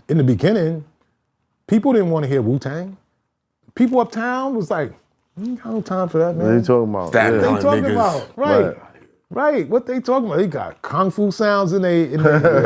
in the beginning, people didn't want to hear Wu-Tang. People uptown was like, ain't got no time for that, man. What are you talking about? What they talking about? Right. What they talking about? They got kung fu sounds in the record.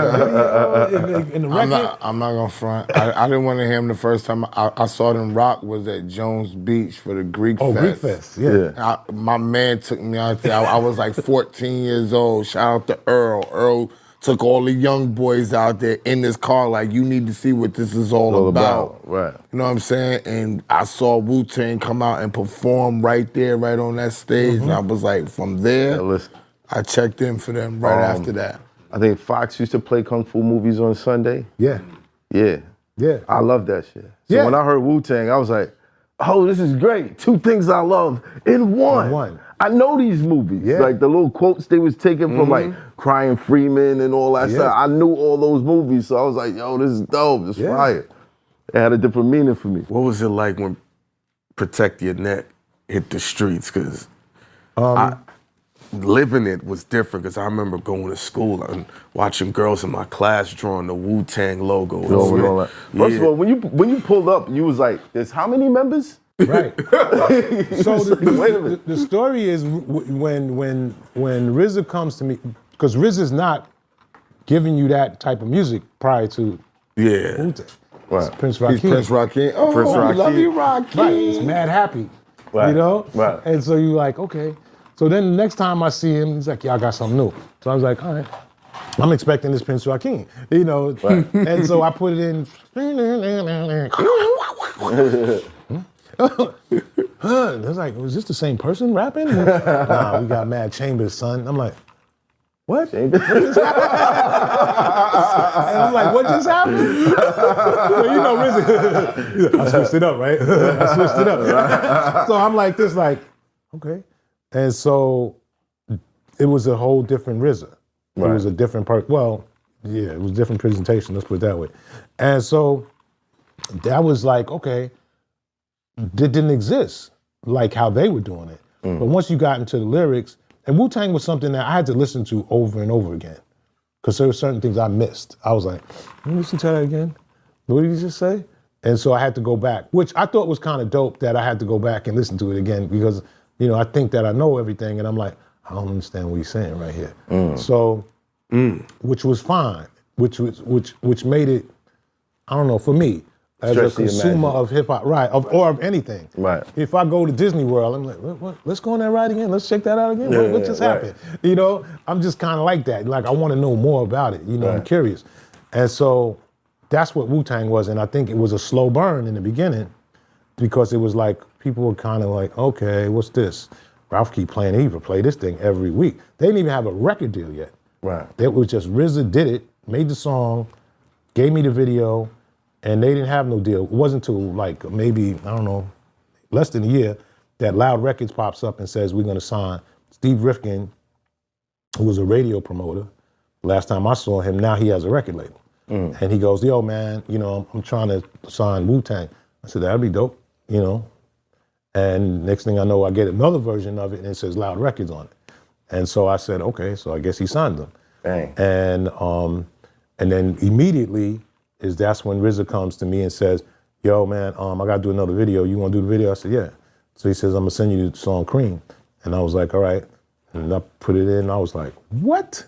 I'm not gonna front. I didn't want to hear him the first time I saw them rock was at Jones Beach for the Greek Fest. Greek Fest, yeah. My man took me out there. I was like 14 years old. Shout out to Earl. Earl took all the young boys out there in this car like, you need to see what this is all about. Right. You know what I'm saying? And I saw Wu-Tang come out and perform right there, right on that stage. And I was like, from there, I checked in for them right after that. I think Fox used to play Kung Fu movies on Sunday. Yeah. I love that shit. So when I heard Wu-Tang, I was like, oh, this is great. 2 things I love in one. I know these movies. Like the little quotes they was taking from like Crying Freeman and all that stuff. I knew all those movies, so I was like, yo, this is dope. It's fire. It had a different meaning for me. What was it like when Protect Your Neck hit the streets? Because living it was different, because I remember going to school and watching girls in my class drawing the Wu-Tang logo. First of all, when you pulled up, you was like, there's how many members? Right. So the story is when RZA comes to me, because RZA's not giving you that type of music prior to Wu-Tang. Right. It's Prince Rakeem. Prince Rakeem. Oh, Prince Rakeem. Love you, Rakeem. Right. It's Mad Happy. Right. You know? Right. And so you're like, okay. So then the next time I see him, he's like, yeah, I got something new. So I was like, all right. I'm expecting this Prince Rakeem, you know? Right. And so I put it in. I was like, was this the same person rapping? Nah, we got Mad Chambers, son. I'm like, what? What just happened? And I'm like, what just happened? So you know, RZA, I switched it up, right? I switched it up. So I'm like this, like, okay. And so it was a whole different RZA. It was a different part. Well, yeah, it was a different presentation, let's put it that way. And so that was like, okay, it didn't exist like how they were doing it. But once you got into the lyrics, and Wu-Tang was something that I had to listen to over and over again, because there were certain things I missed. I was like, let me listen to that again. What did he just say? And so I had to go back, which I thought was kind of dope that I had to go back and listen to it again, because, you know, I think that I know everything, and I'm like, I don't understand what he's saying right here. So, which was fine, which made it, I don't know, for me, as a consumer of hip hop, right, or of anything. Right. If I go to Disney World, I'm like, what? Let's go on that ride again. Let's check that out again. What just happened? You know, I'm just kind of like that. Like, I want to know more about it. You know, I'm curious. And so that's what Wu-Tang was. And I think it was a slow burn in the beginning, because it was like, people were kind of like, okay, what's this? Ralph keep playing, he would play this thing every week. They didn't even have a record deal yet. Right. It was just RZA did it, made the song, gave me the video, and they didn't have no deal. It wasn't until like maybe, I don't know, less than a year that Loud Records pops up and says, we're gonna sign Steve Rifkin, who was a radio promoter. Last time I saw him, now he has a record label. And he goes, yo man, you know, I'm trying to sign Wu-Tang. I said, that'd be dope, you know? And next thing I know, I get another version of it and it says Loud Records on it. And so I said, okay, so I guess he signed them. Dang. And then immediately, that's when RZA comes to me and says, yo man, I gotta do another video. You wanna do the video? I said, yeah. So he says, I'm gonna send you the song Cream. And I was like, all right. And I put it in, I was like, what?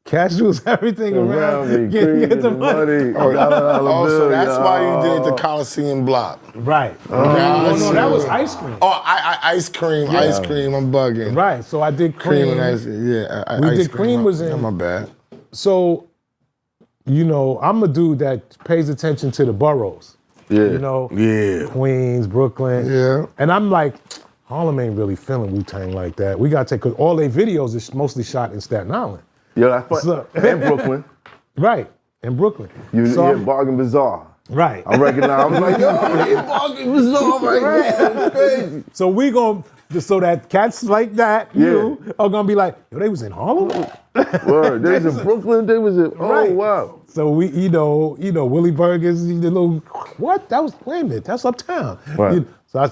Casuals, everything around me, get the money. So that's why you did the Coliseum block. Right. No, that was Ice Cream. Oh, Ice Cream, Ice Cream, I'm bugging. Right, so I did Cream. And Ice, yeah. We did Cream was in. My bad. So, you know, I'm a dude that pays attention to the boroughs. Yeah. You know? Yeah. Queens, Brooklyn. Yeah. And I'm like, Harlem ain't really feeling Wu-Tang like that. We gotta take, because all their videos is mostly shot in Staten Island. Yeah, that's fun. So, and Brooklyn. Right, in Brooklyn. You hit Bargain Bazaar. Right. I recognize, I was like, yo, I'm hitting Bargain Bazaar right here. That's crazy. So we gonna, so that cats like that, you are gonna be like, yo, they was in Harlem? Word, they was in Brooklyn, they was in, wow. So we, you know, Willie Burgers, the little, what? That was, wait a minute, that's uptown. Right. I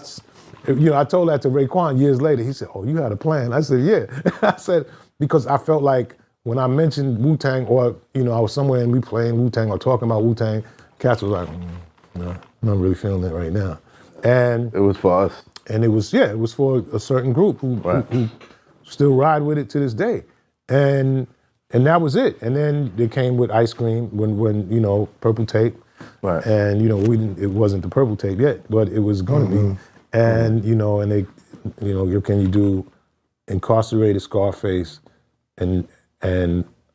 told that to Raekwon years later. He said, oh, you had a plan? I said, yeah. I said, because I felt like when I mentioned Wu-Tang, or, you know, I was somewhere and we playing Wu-Tang or talking about Wu-Tang, cats was like, no, I'm not really feeling it right now. And it was for us. And it was for a certain group who still ride with it to this day. And that was it. And then they came with Ice Cream when you know, Purple Tape. Right. And, you know, it wasn't the Purple Tape yet, but it was gonna be. And, you know, and they, you know, can you do Incarcerated Scarface and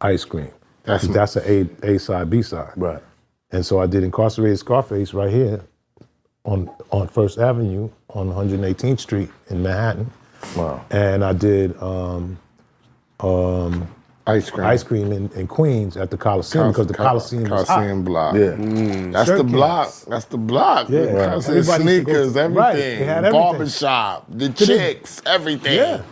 Ice Cream? That's an A side, B side. Right. And so I did Incarcerated Scarface right here on First Avenue on 118th Street in Manhattan. Wow. And I did Ice Cream in Queens at the Coliseum because the Coliseum was hot. block. Yeah. That's the block. That's the block. Yeah. Right. Everybody Sneakers, everything. Right. They had everything. Barbershop, the chicks, everything. Yeah.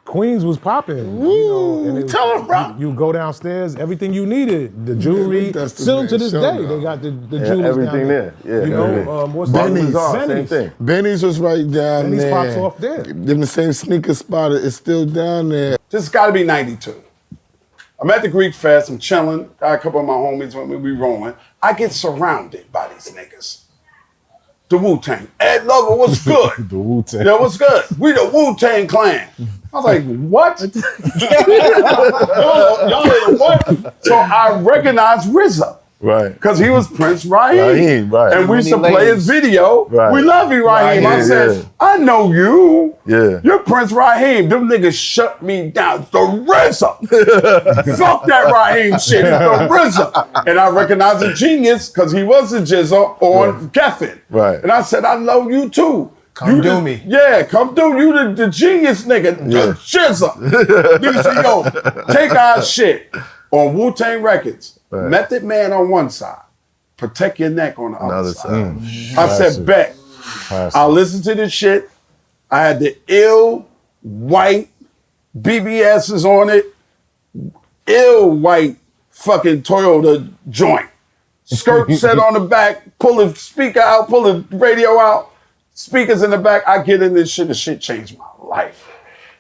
Queens was popping. Woo, you know, and it was, tell 'em, bro. You go downstairs, everything you needed, the jewelry. That's the Still man. to this Show day, them. they got the jewelry everything down there. Yeah, you know, everything. what's that? Benny's, same thing. Benny's was right down Benny's there. pops off there. In the same sneaker spot, it's still down there. This has got to be 92. I'm at the Greek Fest, I'm chilling, got a couple of my homies with me, we rolling. I get surrounded by these niggas. The Wu-Tang. Ed Lover, what's good? The Wu-Tang. Yeah, what's good? We the Wu-Tang Clan. I was like, what? y'all know the what? So I recognized RZA. Right. Because he was Prince Raheem. Right. And we used to Many play ladies. his video. Right. We love you, Raheem. I Yeah, said, yeah. I know you. Yeah. You're Prince Raheem. Them niggas shut me down. The RZA. Fuck that Raheem shit. It's the RZA. And I recognized a genius because he was a jizzle on Geffen. Right. And I said, I love you too. Come You do the- me. Yeah, come do. You the genius nigga. Yeah. The jizzle. Nigga said, yo, take our shit on Wu-Tang Records. Right. Method Man on one side. Protect your neck on the other Another side. side. I said, bet. I listened to this shit. I had the ill white BBSs on it. Ill white fucking Toyota joint. Skirt set on the back. Pull the speaker out. Pull the radio out. Speakers in the back. I get in this shit. The shit changed my life.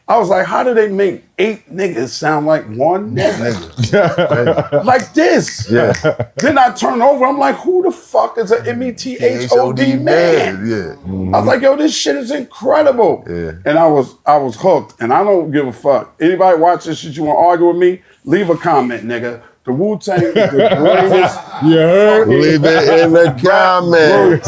I was like, how do they make 8 niggas sound like one nigga? Like this. Yeah. Then I turn over, I'm like, who the fuck is an METHOD man? Yeah. I was like, yo, this shit is incredible. Yeah. And I was hooked, and I don't give a fuck. Anybody watch this shit, you want to argue with me? Leave a comment, nigga. The Wu-Tang is the greatest You heard? Leave it in the comments.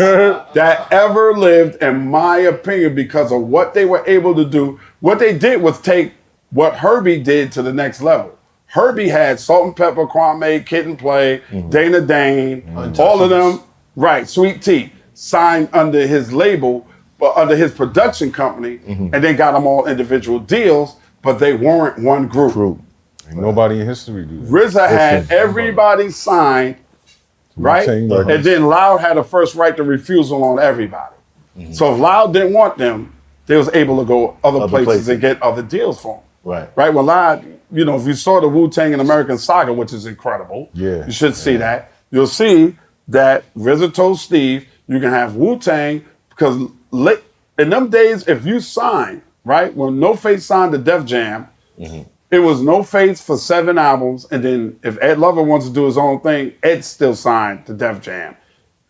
that ever lived, in my opinion, because of what they were able to do. What they did was take what Herbie did to the next level. Herbie had Salt and Pepper, Kwame, Kid and Play, Dana Dane, all of them, right, Sweet Tea, signed under his label, but under his production company, and they got them all individual deals, but they weren't one group. Ain't nobody in history do that. RZA had everybody signed, right? Wu-Tang And Records. then Loud had a first right to refusal on everybody. So if Loud didn't want them, they was able to go other places and get other deals for them. Right. Right? Well, Loud, you know, if you saw the Wu-Tang and American Saga, which is incredible, Yeah. you should see that. You'll see that RZA told Steve, you can have Wu-Tang because in them days, if you signed, right, when No Face signed to Def Jam, it was No Face for 7 albums, and then if Ed Lover wants to do his own thing, Ed still signed to Def Jam.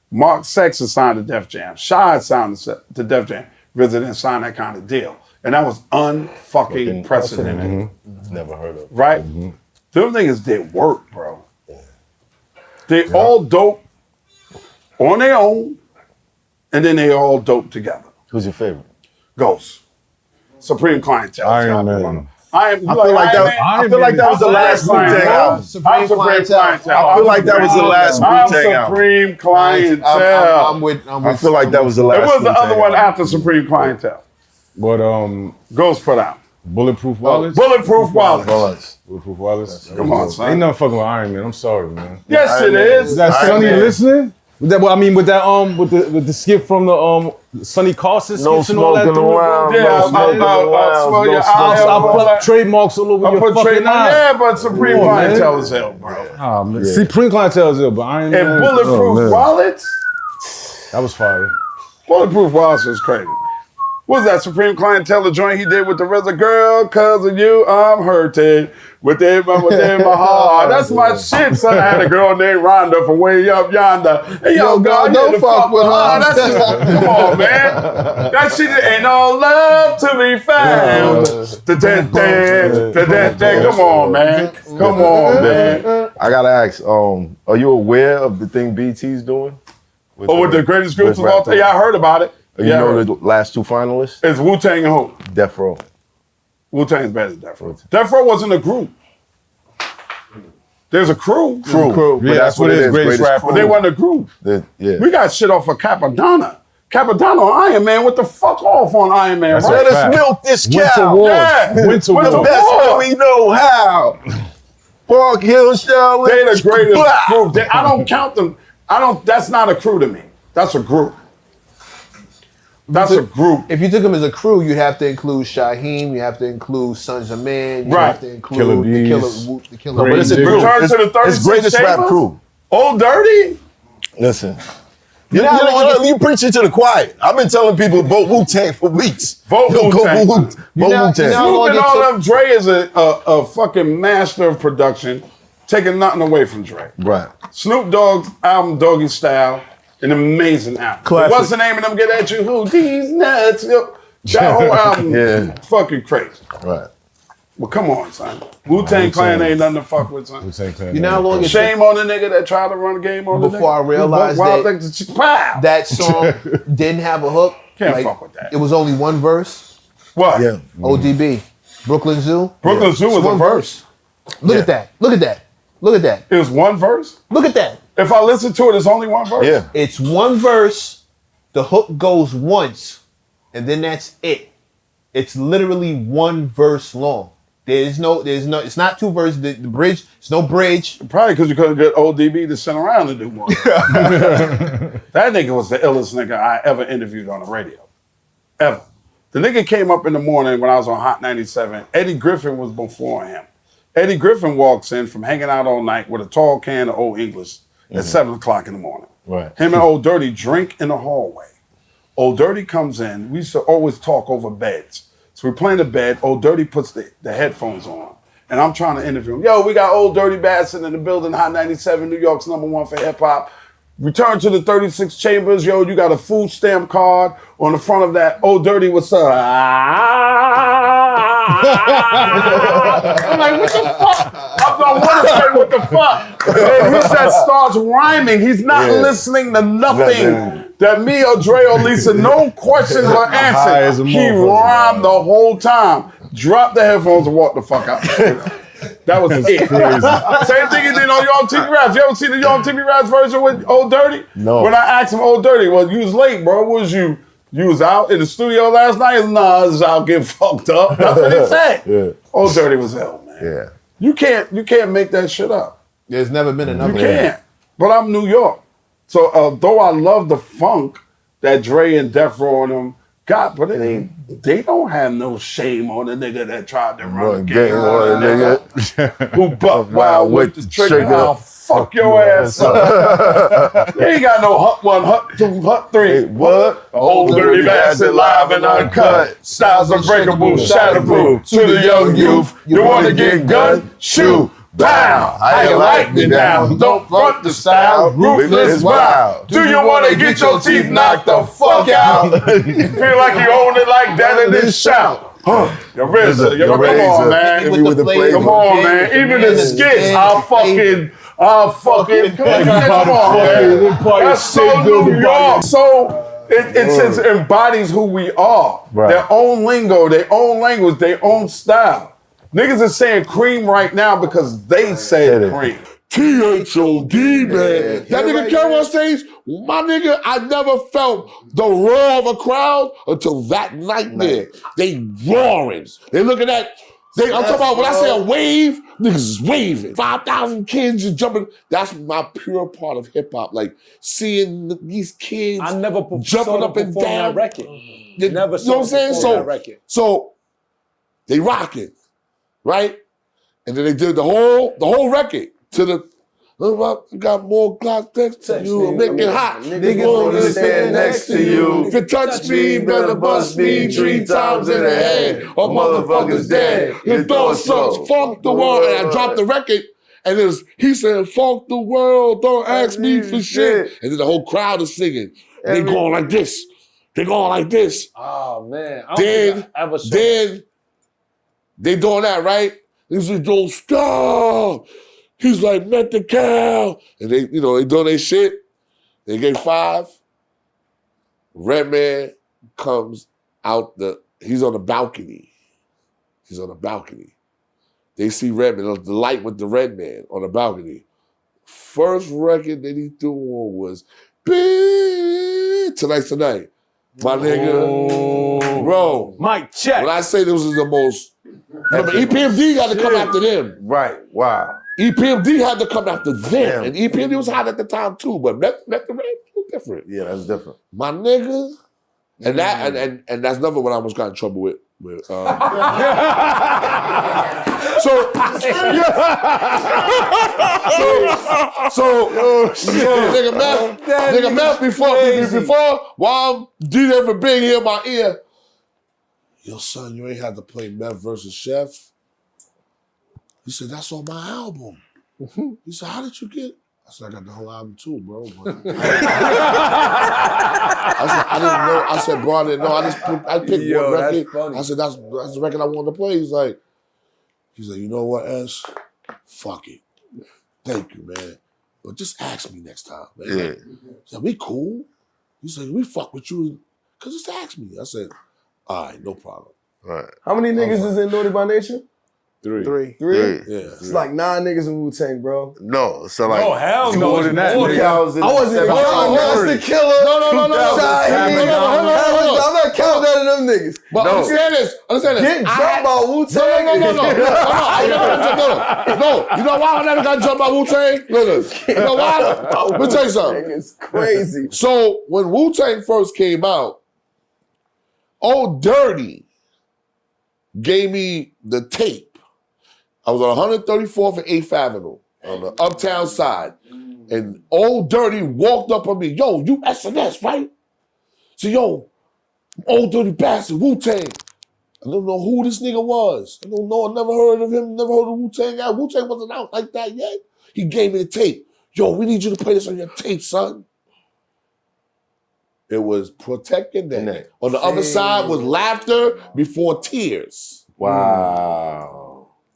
Mark Sexton signed to Def Jam. Shy signed to Def Jam. RZA didn't sign that kind of deal. And that was unfucking-precedented. Never heard of it. Right? Them niggas did work, bro. They all dope on their own, and then they all dope together. Who's your favorite? Ghost. Supreme Clientele. Iron Man. I feel like that was the last Wu-Tang album. Supreme Clientele. I feel like that was the last Wu-Tang album. Supreme Clientele. I'm with I feel like that was the last It was the Wu-Tang other one album. after Supreme Clientele. But Ghost put out. Bulletproof Wallace. Bulletproof Wallace. Bulletproof Wallace. Come on, son. Ain't nothing fucking with Iron Man. I'm sorry, man. Yes, it is. Is that Iron Sonny Man. listening? With that, well, I mean, with that, with the skip from the Sonny Carson No skits and all that. smoking through it, around. Yeah, No smoking I'll smell your around. eye. I put trademarks all over I your put fucking trademark. eye. Yeah, but Supreme Come on, man. Clientele is ill, bro. Ah, man. See, Supreme Clientele is ill, but Iron Man. And Bulletproof man. Wallets. That was fire. Bulletproof Wallets was crazy. What was that Supreme Clientele joint he did with the RZA? Girl, cause of you, I'm hurting. Within my heart. That's my shit, son. I had a girl named Rhonda from way up yonder. Hey, yo, girl, don't fuck with her. Come on, man. That shit ain't no love to be found. Come on, man. Come on, man. I gotta ask, are you aware of the thing BT's doing? With the greatest groups of all time? Yeah, I heard about it. You know the last two finalists? It's Wu-Tang and who? Death Row. Wu-Tang's better than Death Row. Death Row wasn't a group. There's a crew. Crew. Yeah, that's what it is. Greatest rapper. But they wasn't a group. Yeah. We got shit off of Capadonna. Capadonna on Iron Man. What the fuck off on Iron Man? Let us milk this cow. Winter War. The best way we know how. Park Hill Charlotte. They the greatest group. I don't count them. That's not a crew to me. That's a group. That's a group. If you took them as a crew, you'd have to include Shaheem, you have to include Sons of Man, you have to include the Killah. But it's a group. Return to the 36 It's greatest rap crew. Old Dirty? Listen. You preaching to the choir. I've been telling people vote Wu-Tang for weeks. Vote Wu-Tang. Vote Wu-Tang. Snoop and all them, Dre is a fucking master of production, taking nothing away from Dre. Right. Snoop Dogg's album, Doggy Style, an amazing album. Classic. What's the name of them? Get at you, who? These nuts. That whole album, fucking crazy. Right. Well, come on, son. Wu-Tang Clan ain't nothing to fuck with, son. You know how long it Shame on the nigga that tried to run a game on the nigga. before I realized that song didn't have a hook. Can't fuck with that. It was only one verse. What? Yeah. ODB. Brooklyn Zoo. Brooklyn Zoo was one a verse. Look at that. Look at that. Look at that. It was one verse? Look at that. If I listen to it, it's only one verse? Yeah. It's one verse. The hook goes once, and then that's it. It's literally one verse long. It's not two verses. The bridge, it's no bridge. Probably because you couldn't get ODB to send around and do more. That nigga was the illest nigga I ever interviewed on the radio. Ever. The nigga came up in the morning when I was on Hot 97. Eddie Griffin was before him. Eddie Griffin walks in from hanging out all night with a tall can of Old English at 7 o'clock in the morning. Right. Him and Old Dirty drink in the hallway. Old Dirty comes in. We used to always talk over beds. So we play in the bed. Old Dirty puts the headphones on. And I'm trying to interview him. Yo, we got Old Dirty Bassin in the building, Hot 97, New York's #1 for hip hop. Return to the 36 Chambers. Yo, you got a food stamp card on the front of that. Old Dirty, what's up? I'm like, what the fuck? I want to say what the fuck. And he just starts rhyming. He's not listening to nothing that me or Dre or Lisa, no questions or answers. He rhymed the whole time. Dropped the headphones and walked the fuck out. That was it. Same thing he did on Yo MTV Raps. You ever seen the Yo MTV Raps version with Old Dirty? No. When I asked him, Old Dirty, well, you was late, bro. Was you was out in the studio last night? Nah, I was out getting fucked up. That's what he said. Yeah. Old Dirty was ill, man. Yeah. You can't make that shit up. There's never been another. You can't. But I'm New York. So though I love the funk that Dre and Death Row and them got, but it ain't. They don't have no shame on the nigga that tried to run a game on the nigga who buck wild with the trigger. I'll fuck your ass up. They ain't got no Hut 1, Hut 2, Hut 3. What? Old Dirty Bastard, live and uncut. Styles unbreakable, shatterproof. To the young youth, you wanna get gun? Shoot. Bow, how you like me now? Don't front the style, ruthless wild. Do you wanna get your teeth knocked the fuck out? Feel like you own it like that and then shout. Your RZA, come on, man. Come on, man. Even the skits, I'll fucking, come on, man. That's so New York. So it embodies who we are. Right. Their own lingo, their own language, their own style. Niggas is saying cream right now because they said cream. T-H-O-D, man. That nigga came on stage, my nigga, I never felt the roar of a crowd until that night there. They roaring. They looking at, I'm talking about when I say a wave, niggas is waving. 5,000 kids just jumping. That's my pure part of hip hop. Like seeing these kids I never jumping up and down. That record. You know what I'm saying? So they rocking. Right? And then they did the whole record to the got more clock next to you. I'm making hot. Niggas wanna stand next to you. If you touch me, better bust me 3 times in the head. Or motherfuckers dead. Your thought sucks. Fuck the world. And I dropped the record. And he said, fuck the world. Don't ask me for shit. And then the whole crowd is singing. They going like this. They going like this. Oh, man. Then they doing that, right? He's like, don't stop. He's like, met the cow. And they doing their shit. They gave 5. Redman comes out he's on the balcony. He's on the balcony. They see Redman, the light with the Redman on the balcony. First record that he threw on was Tonight's the Night. My nigga, bro. Mic check. When I say this was the most, remember EPMD got to come after them. Right, wow. EPMD had to come after them. And EPMD was hot at the time too, but Met the Red was different. Yeah, that's different. My nigga. And that and that's never what I almost got in trouble with. Nigga Meth before while I'm DJ for being here in my ear. Yo, son, you ain't had to play Meth versus Chef. He said, that's on my album. He said, how did you get? I said, I got the whole album too, bro. I said, I didn't know. I said, bro, I didn't know. I picked one record. Funny. I said, that's the record I wanted to play. He's like, you know what, S? Fuck it. Thank you, man. But just ask me next time, man. Yeah. He said, we cool. He said, we fuck with you. Cause just ask me. I said, all right, no problem. Right. How many niggas is in Naughty by Nature? 3. Yeah. It's like 9 niggas in Wu-Tang, bro. No, so like hell no. more than that. I wasn't Master Killah. No. I'm not counting none of them niggas. But understand this. Get jumped by Wu-Tang. No. You know why I never got jumped by Wu-Tang? Listen. You know why? Let me tell you something. It's crazy. So when Wu-Tang first came out, Old Dirty gave me the tape. I was on 134th and 8th Avenue on the uptown side. And Old Dirty walked up on me. Yo, you SNS, right? So, yo, Old Dirty Bastard, Wu-Tang. I don't know who this nigga was. I don't know. I never heard of him. Never heard of Wu-Tang. Wu-Tang wasn't out like that yet. He gave me the tape. Yo, we need you to play this on your tape, son. It was Protect Your Neck. On the other side was Laughter Before Tears. Wow.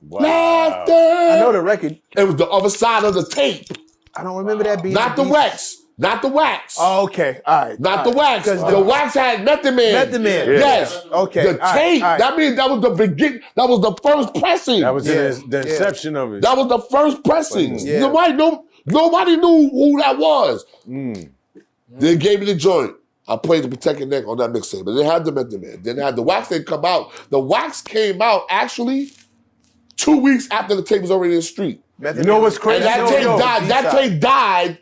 Laughter. I know the record. It was the other side of the tape. I don't remember that being. Not the wax. Not the wax. Oh, okay. All right. Not the wax. The wax had Method Man. Method Man. Yes. Okay. The tape. All right. That means that was the beginning. That was the first pressing. That was the inception of it. That was the first pressing. Yeah. Nobody knew who that was. They gave me the joint. I played the Protect Your Neck on that mixtape. But they had the Method Man. Then they had the wax. They come out. The wax came out actually 2 weeks after the tape was already in the street. You know what's crazy? And that tape died.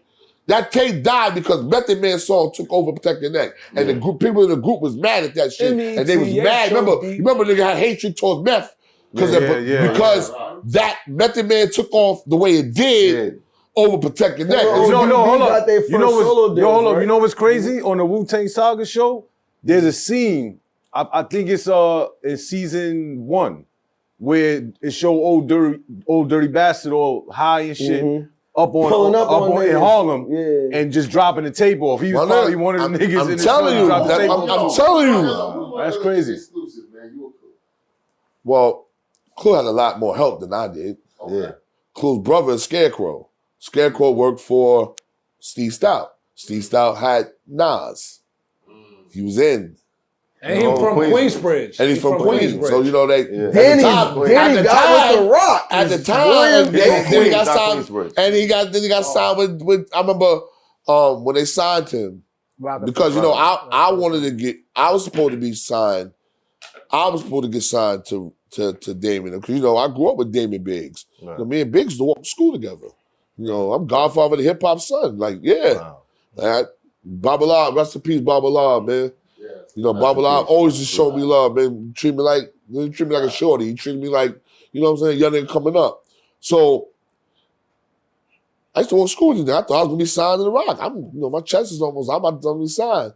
That tape died because Method Man song took over Protect Your Neck. And the people in the group was mad at that shit. And they was mad. Remember nigga had hatred towards Meth. Because that Method Man took off the way it did over Protect Your Neck. Hold up. You know what's crazy? On the Wu-Tang Saga show, there's a scene, I think it's in season 1, where it show old dirty bastard all high and shit up in Harlem and just dropping the tape off. He was probably one of the niggas in the show. I'm telling you. That's crazy. Well, Clue had a lot more help than I did. Yeah. Clue's brother is Scarecrow. Scarecrow worked for Steve Stout. Steve Stout had Nas. He was in. And he's from Queensbridge. And he's from Queens. So, you know, they... Danny got with the Rock. At the time, then he got signed. And he got signed with... I remember when they signed him. Because, you know, I wanted to get... I was supposed to be signed. I was supposed to get signed to Damon. Because, you know, I grew up with Damon Biggs. Right. You know, me and Biggs used to walk to school together. You know, I'm godfather of the hip-hop son. Like, yeah. Wow. Babalab, rest in peace, Babalab, man. You know, Babalab always just showed me love, man. Treat me like a shorty. He treated me like, you know what I'm saying, young nigga coming up. So I used to walk to school with you. I thought I was gonna be signed in the Rock. My chest is almost. I'm about to be signed.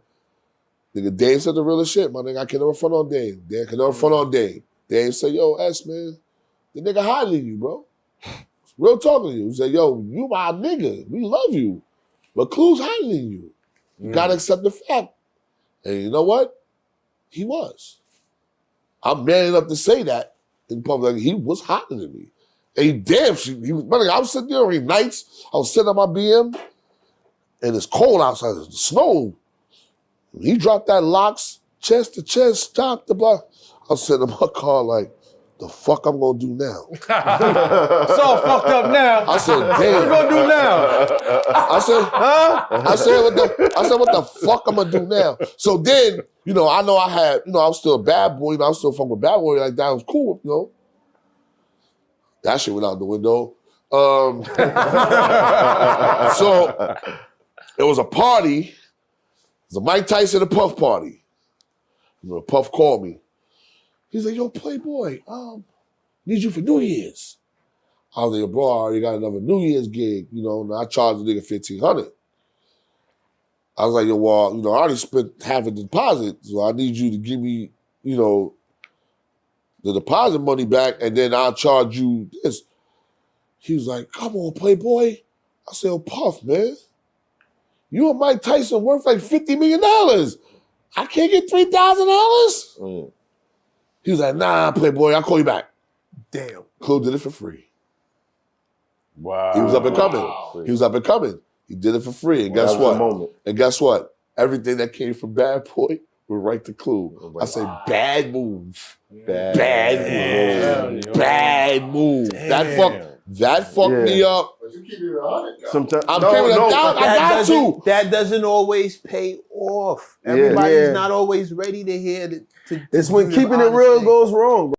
Nigga, Dave said the realest shit. My nigga, I can never front on Dave. Dave can never front on Dave. Dave said, "Yo, S man, the nigga hiding you, bro. Real talking to you." He said, "Yo, you my nigga. We love you, but Clue's hiding you. You gotta accept the fact." And you know what? He was. I'm man enough to say that in public. He was hotter than me. And he damn, I was sitting there every nights. I was sitting on my BM, and it's cold outside. It's snow. He dropped that locks, chest to chest, stop the block. I was sitting in my car like, the fuck I'm gonna do now? It's all fucked up now. I said, damn. What you gonna do now? I said, huh? I said, what the fuck I'm gonna do now? So then, I know I had, I was still a bad boy, I was still fucking with bad boy, like that was cool, That shit went out the window. So it was a party. It was a Mike Tyson and Puff party. Puff called me. He's like, "Yo, Playboy, need you for New Year's." I was like, "Bro, I already got another New Year's gig, and I charged the nigga $1,500. I was like, "Yo, well, I already spent half a deposit, so I need you to give me, the deposit money back, and then I'll charge you this." He was like, "Come on, Playboy." I said, "Oh, Puff, man, you and Mike Tyson worth like $50 million. I can't get $3,000? He was like, "Nah, Playboy, I'll call you back." Damn. Clue did it for free. Wow. He was up and coming. He was up and coming. He did it for free. And guess what? And guess what? Everything that came from Bad Boy went right to Clue. I said, bad move. Bad move. Bad move. That fucked me up. But you keep it 100. Sometimes I'm keeping it down. I got to. That doesn't always pay off. Everybody's not always ready to hear it's when keeping it real goes wrong, bro.